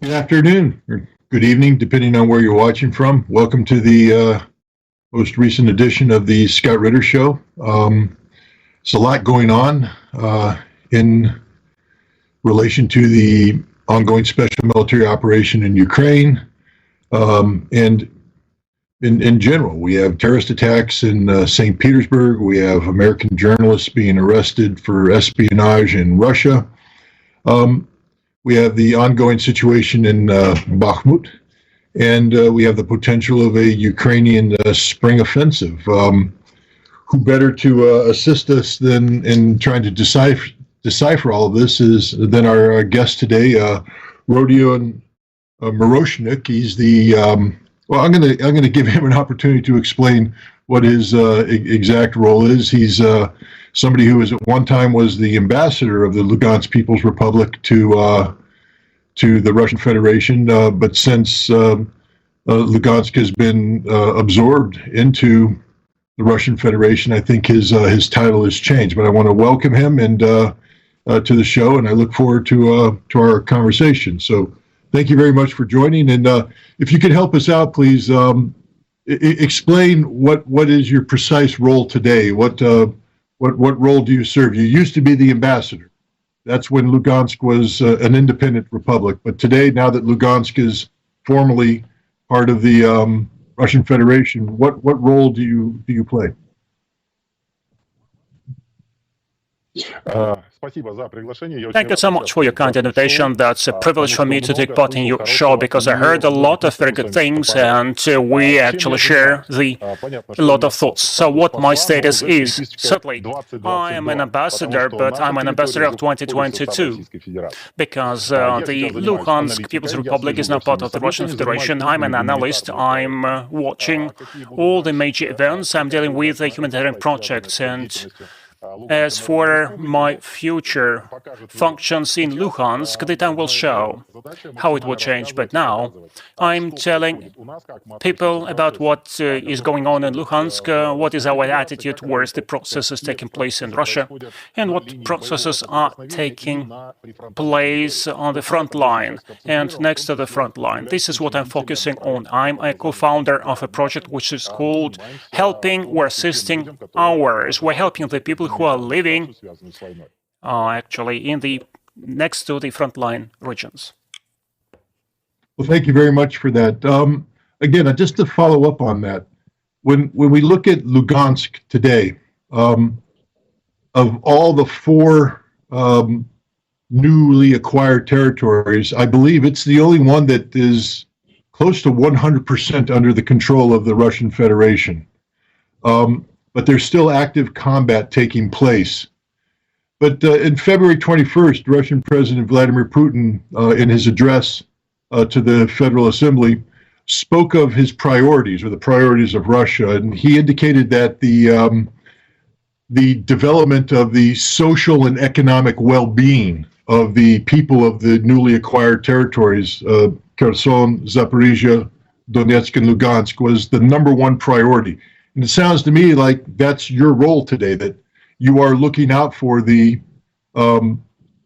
Good afternoon, or good evening, depending on where you're watching from. Welcome to the most recent edition of the Scott Ritter Show. It's a lot going on in relation to the ongoing special military operation in Ukraine. And in general, we have terrorist attacks in St. Petersburg. We have American journalists being arrested for espionage in Russia. We have the ongoing situation in Bakhmut, and we have the potential of a Ukrainian spring offensive. Who better to assist us than in trying to decipher all of this than our guest today, Rodion Moroshnik. He's the well. I'm gonna give him an opportunity to explain what his exact role is. He's somebody who was at one time was the ambassador of the Lugansk People's Republic to the Russian Federation, but since Lugansk has been absorbed into the Russian Federation, I think his title has changed. But I want to welcome him and to the show, and I look forward to our conversation. So thank you very much for joining. And if you could help us out, please explain what is your precise role today. What role do you serve? You used to be the ambassador. That's when Lugansk was an independent republic. But today, now that Lugansk is formally part of the Russian Federation, what role do you play? Thank you so much for your kind invitation. That's a privilege for me to take part in your show because I heard a lot of very good things and we actually share a lot of thoughts. So what my status is, certainly I am an ambassador, but I'm an ambassador of 2022 because the Luhansk People's Republic is now part of the Russian Federation. I'm an analyst. I'm watching all the major events. I'm dealing with the humanitarian projects, and as for my future functions in Luhansk, the time will show how it will change. But now I'm telling people about what is going on in Luhansk, what is our attitude towards the processes taking place in Russia, and what processes are taking place on the front line and next to the front line. This is what I'm focusing on. I'm a co-founder of a project which is called Helping or Assisting Ours. We're helping the people who are living actually in the next to the frontline regions. Well, thank you very much for that. Again, just to follow up on that, when we look at Lugansk today, of all the four newly acquired territories, I believe it's the only one that is close to 100% under the control of the Russian Federation. But there's still active combat taking place. But in February 21st, Russian President Vladimir Putin, in his address to the Federal Assembly, spoke of his priorities, or the priorities of Russia, and he indicated that the development of the social and economic well-being of the people of the newly acquired territories, Kherson, Zaporizhia, Donetsk, and Lugansk, was the number one priority. And it sounds to me like that's your role today, that you are looking out for the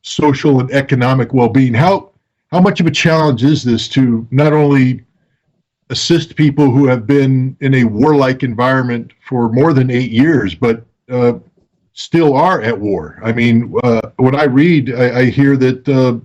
social and economic well-being. How much of a challenge is this to not only assist people who have been in a warlike environment for more than 8 years, but still are at war? I mean, when I read, I hear that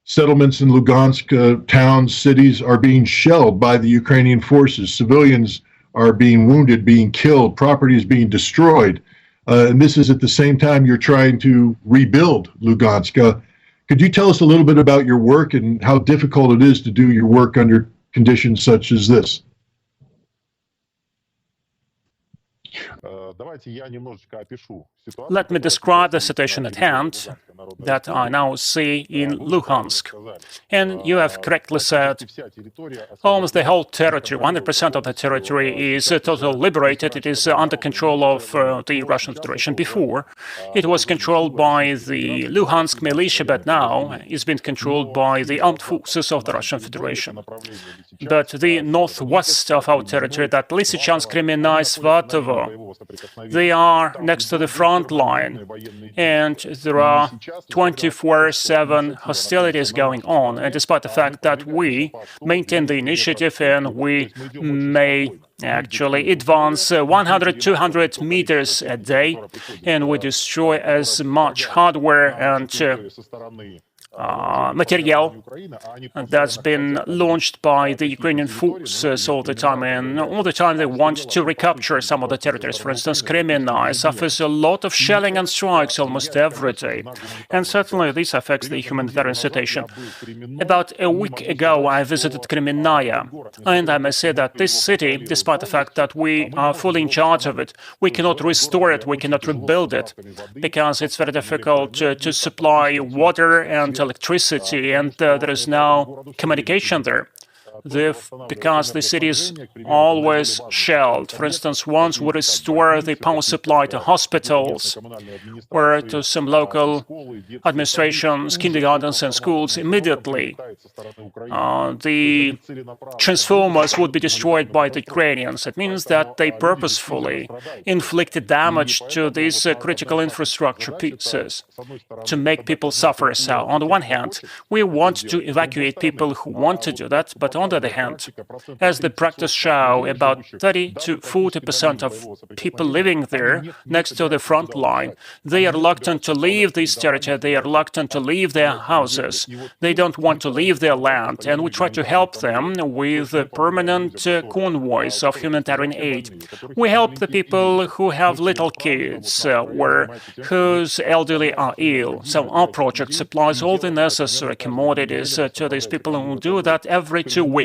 settlements in Lugansk, towns, cities are being shelled by the Ukrainian forces. Civilians are being wounded, being killed, property is being destroyed. And this is at the same time you're trying to rebuild Lugansk. Could you tell us a little bit about your work and how difficult it is to do your work under conditions such as this? Let me describe the situation at hand that I now see in Luhansk. And you have correctly said, almost the whole territory, 100% of the territory is totally liberated. It is under control of the Russian Federation. Before, it was controlled by the Luhansk militia, but now it's been controlled by the armed forces of the Russian Federation. But the northwest of our territory, that Lysychansk, Kremenna, Svatovo, they are next to the front line, and there are 24/7 hostilities going on. And despite the fact that we maintain the initiative and we may actually advance 100, 200 meters a day, and we destroy as much hardware and material that's been launched by the Ukrainian forces all the time, and all the time they want to recapture some of the territories. For instance, Crimea suffers a lot of shelling and strikes almost every day, and certainly this affects the humanitarian situation. About a week ago, I visited Crimea, and I must say that this city, despite the fact that we are fully in charge of it, we cannot restore it, we cannot rebuild it, because it's very difficult to supply water and electricity, and there is no communication there. Because the city is always shelled. For instance, once we restore the power supply to hospitals or to some local administrations, kindergartens and schools, immediately the transformers would be destroyed by the Ukrainians. It means that they purposefully inflicted damage to these critical infrastructure pieces to make people suffer. So, on the one hand, we want to evacuate people who want to do that, but on the other hand, as the practice show, about 30 to 40% of people living there next to the front line, they are reluctant to leave this territory, they are reluctant to leave their houses, they don't want to leave their land, and we try to help them with permanent convoys of humanitarian aid. We help the people who have little kids or whose elderly are ill. So our project supplies all the necessary commodities to these people, and we do that every 2 weeks.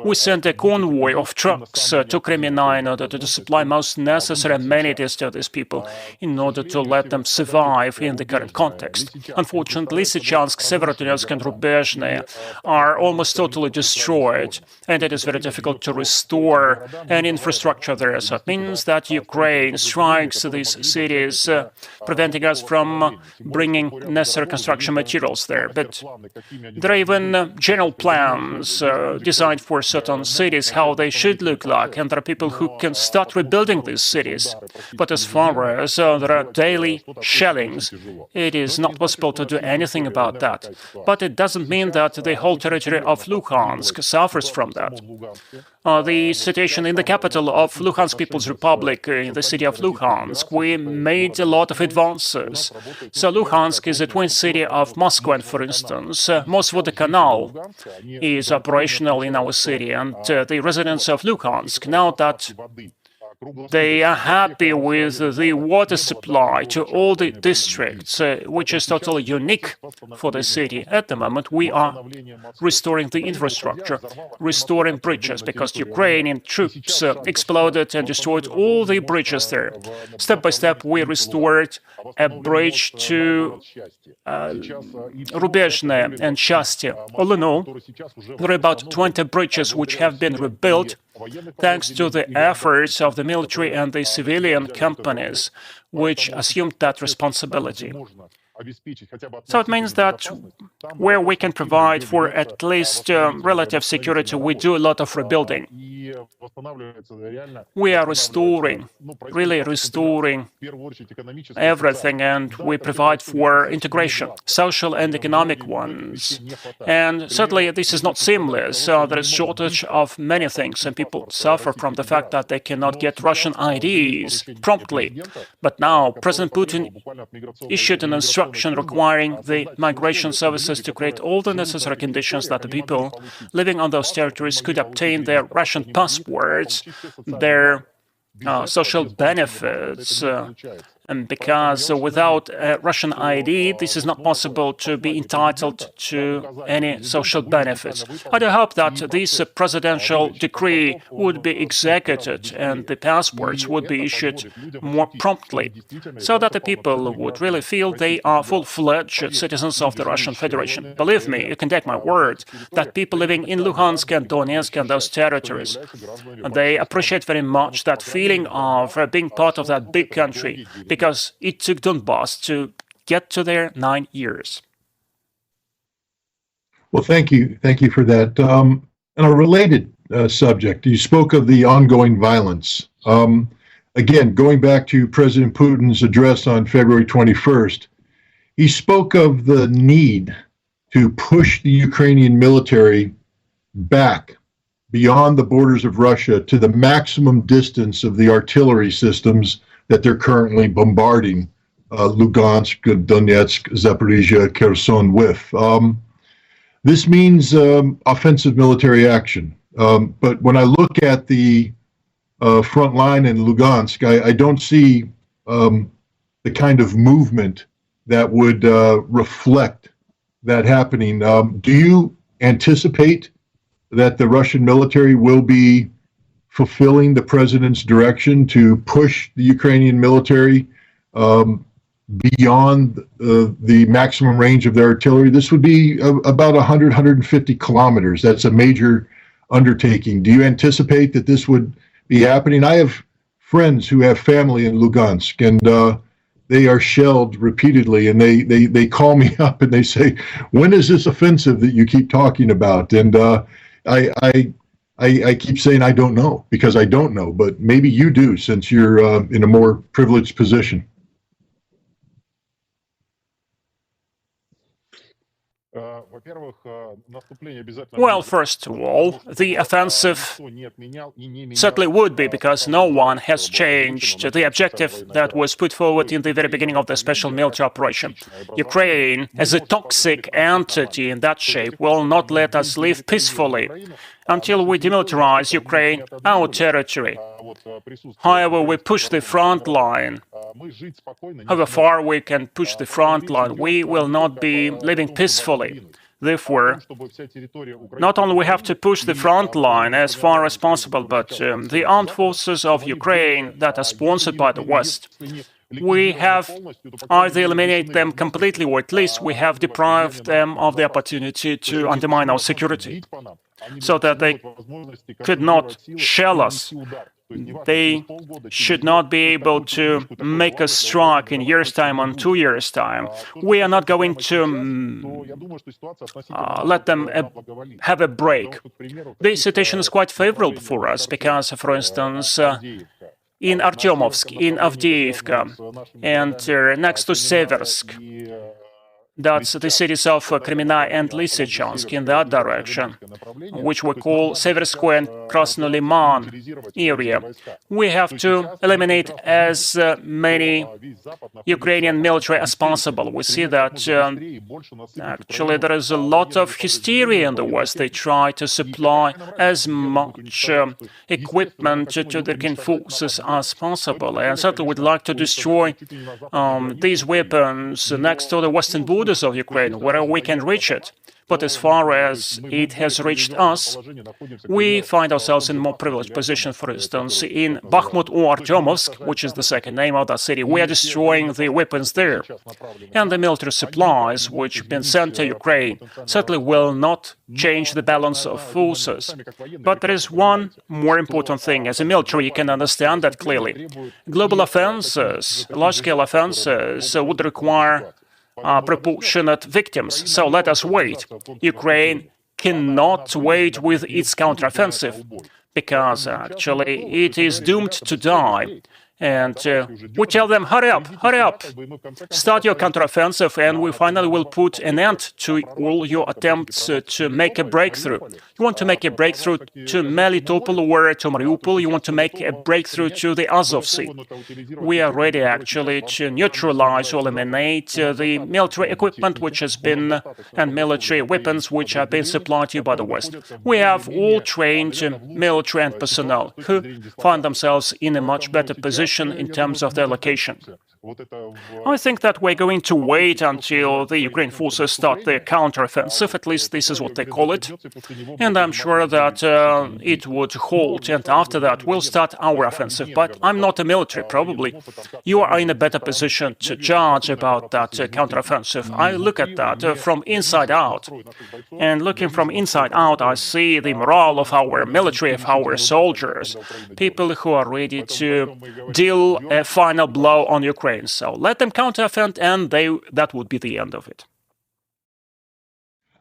We send a convoy of trucks to Crimea in order to supply most necessary amenities to these people in order to let them survive in the current context. Unfortunately, Lysychansk, Severodonetsk and Rubezhne are almost totally destroyed, and it is very difficult to restore an infrastructure there. So it means that Ukraine strikes these cities, preventing us from bringing necessary construction materials there. But there are even general plans designed for certain cities, how they should look like, and there are people who can start rebuilding these cities. But as far as there are daily shellings, it is not possible to do anything about that. But it doesn't mean that the whole territory of Luhansk suffers from that. The situation in the capital of Luhansk People's Republic, in the city of Luhansk, we made a lot of advances. So Luhansk is a twin city of Moscow, and for instance, Mosvod Canal is operational in our city, and the residents of Luhansk, now that they are happy with the water supply to all the districts, which is totally unique for the city. At the moment, we are restoring the infrastructure, restoring bridges, because Ukrainian troops exploded and destroyed all the bridges there. Step by step, we restored a bridge to Rubezhne and Shasty. All in all, there are about 20 bridges which have been rebuilt thanks to the efforts of the military and the civilian companies which assumed that responsibility. So it means that where we can provide for at least relative security, we do a lot of rebuilding. We are restoring, really restoring everything, and we provide for integration, social and economic ones. And certainly this is not seamless. There is shortage of many things, and people suffer from the fact that they cannot get Russian IDs promptly. But now President Putin issued an instruction requiring the migration services to create all the necessary conditions that the people living on those territories could obtain their Russian passports, their social benefits, and because without a Russian ID, this is not possible to be entitled to any social benefits. I do hope that this presidential decree would be executed and the passports would be issued more promptly, so that the people would really feel they are full-fledged citizens of the Russian Federation. Believe me, you can take my word, that people living in Luhansk and Donetsk and those territories, they appreciate very much that feeling of being part of that big country, because it took Donbass to get to there 9 years. Well, thank you. Thank you for that. On a related subject, you spoke of the ongoing violence. Again, going back to President Putin's address on February 21st, he spoke of the need to push the Ukrainian military back beyond the borders of Russia to the maximum distance of the artillery systems that they're currently bombarding Lugansk, Donetsk, Zaporizhia, Kherson with. This means offensive military action. But when I look at the front line in Lugansk, I don't see the kind of movement that would reflect that happening. Do you anticipate that the Russian military will be fulfilling the president's direction to push the Ukrainian military beyond the maximum range of their artillery? This would be about 100, 150 kilometers. That's a major undertaking. Do you anticipate that this would be happening? I have friends who have family in Lugansk, and they are shelled repeatedly, and they call me up and they say, when is this offensive that you keep talking about? And I keep saying I don't know, because I don't know, but maybe you do, since you're in a more privileged position. Well, first of all, the offensive certainly would be, because no one has changed the objective that was put forward in the very beginning of the special military operation. Ukraine, as a toxic entity in that shape, will not let us live peacefully until we demilitarize Ukraine, our territory. However, we push the front line. However far we can push the front line, we will not be living peacefully. Therefore, not only we have to push the front line as far as possible, but the armed forces of Ukraine that are sponsored by the West, we have either eliminated them completely, or at least we have deprived them of the opportunity to undermine our security, so that they could not shell us. They should not be able to make a strike in years' time, or 2 years' time. We are not going to let them have a break. The situation is quite favorable for us because, for instance, in Artyomovsk, in Avdiivka, and next to Seversk, that's the cities of Kremina and Lysychansk in that direction, which we call Severskoye and Krasnoliman area. We have to eliminate as many Ukrainian military as possible. We see that actually there is a lot of hysteria in the West. They try to supply as much equipment to the Ukrainian forces as possible, and certainly would like to destroy these weapons next to the western border of Ukraine, where we can reach it. But as far as it has reached us, we find ourselves in a more privileged position. For instance, in Bakhmut or Artyomovsk, which is the second name of that city, we are destroying the weapons there. And the military supplies which have been sent to Ukraine certainly will not change the balance of forces. But there is one more important thing. As a military, you can understand that clearly. Global offenses, large-scale offenses, would require proportionate victims. So let us wait. Ukraine cannot wait with its counteroffensive, because actually it is doomed to die. And we tell them, hurry up, start your counteroffensive, and we finally will put an end to all your attempts to make a breakthrough. You want to make a breakthrough to Melitopol or to Mariupol, you want to make a breakthrough to the Azov Sea. We are ready actually to neutralize or eliminate the military equipment which has been, and military weapons which have been supplied to you by the West. We have all trained military and personnel who find themselves in a much better position in terms of their location. I think that we're going to wait until the Ukrainian forces start their counteroffensive, at least this is what they call it, and I'm sure that it would halt, and after that we'll start our offensive. But I'm not a military, probably. You are in a better position to judge about that counteroffensive. I look at that from inside out, and looking from inside out, I see the morale of our military, of our soldiers, people who are ready to deal a final blow on Ukraine. So let them counteroffend, and that would be the end of it.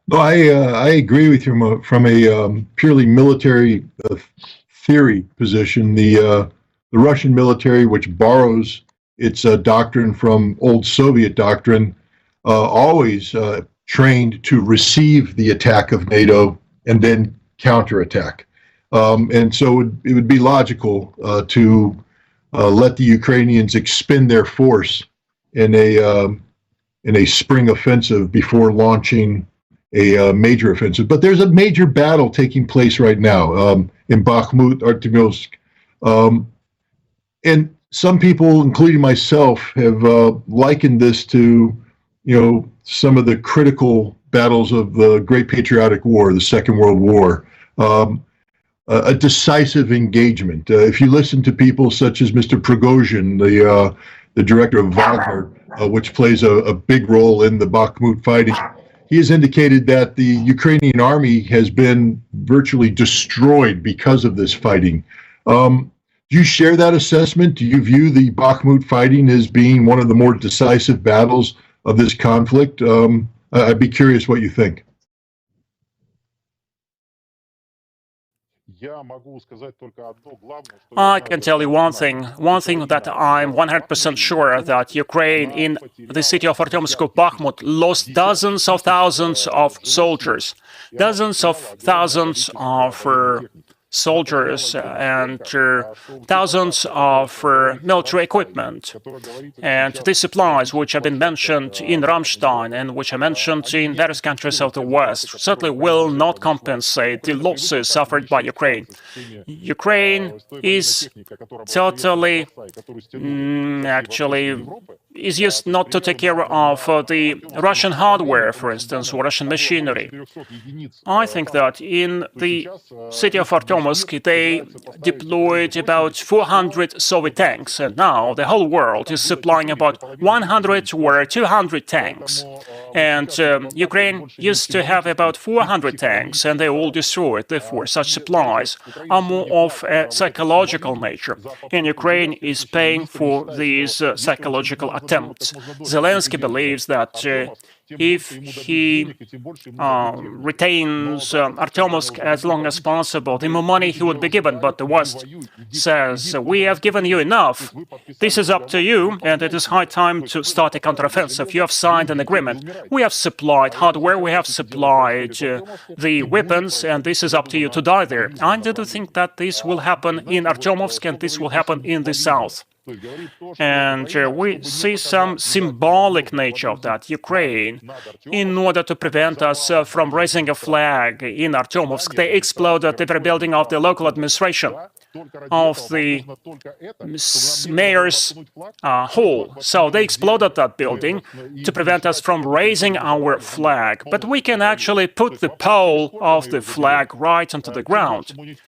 No, I agree with you from a purely military theory position. The Russian military, which borrows its doctrine from old Soviet doctrine, always trained to receive the attack of NATO and then counterattack. And so it would be logical to let the Ukrainians expend their force in a spring offensive before launching a major offensive. But there's a major battle taking place right now in Bakhmut, Artyomovsk. And some people, including myself, have likened this to, some of the critical battles of the Great Patriotic War, the Second World War. A decisive engagement. If you listen to people such as Mr. Prigozhin, the director of Wagner, which plays a big role in the Bakhmut fighting, he has indicated that the Ukrainian army has been virtually destroyed because of this fighting. Do you share that assessment? Do you view the Bakhmut fighting as being one of the more decisive battles of this conflict? I'd be curious what you think. I can tell you one thing that I'm 100% sure, that Ukraine in the city of Artyomovsk, Bakhmut, lost dozens of thousands of soldiers, dozens of thousands of soldiers and thousands of military equipment. And the supplies which have been mentioned in Ramstein and which are mentioned in various countries of the West certainly will not compensate the losses suffered by Ukraine. Ukraine is totally, actually, is used not to take care of the Russian hardware, for instance, or Russian machinery. I think that in the city of Artyomovsk, they deployed about 400 Soviet tanks, and now the whole world is supplying about 100 or 200 tanks. And Ukraine used to have about 400 tanks, and they all destroyed. Therefore, such supplies are more of a psychological nature, and Ukraine is paying for these psychological attempts. Zelensky believes that if he retains Artyomovsk as long as possible, the more money he would be given. But the West says, we have given you enough. This is up to you, and it is high time to start a counteroffensive. You have signed an agreement. We have supplied hardware, we have supplied the weapons, and this is up to you to die there. I do think that this will happen in Artyomovsk, and this will happen in the south. And we see some symbolic nature of that. Ukraine, in order to prevent us from raising a flag in Artyomovsk, they exploded the very building of the local administration, of the mayor's hall. So they exploded that building to prevent us from raising our flag. But we can actually put the pole of the flag right onto the ground.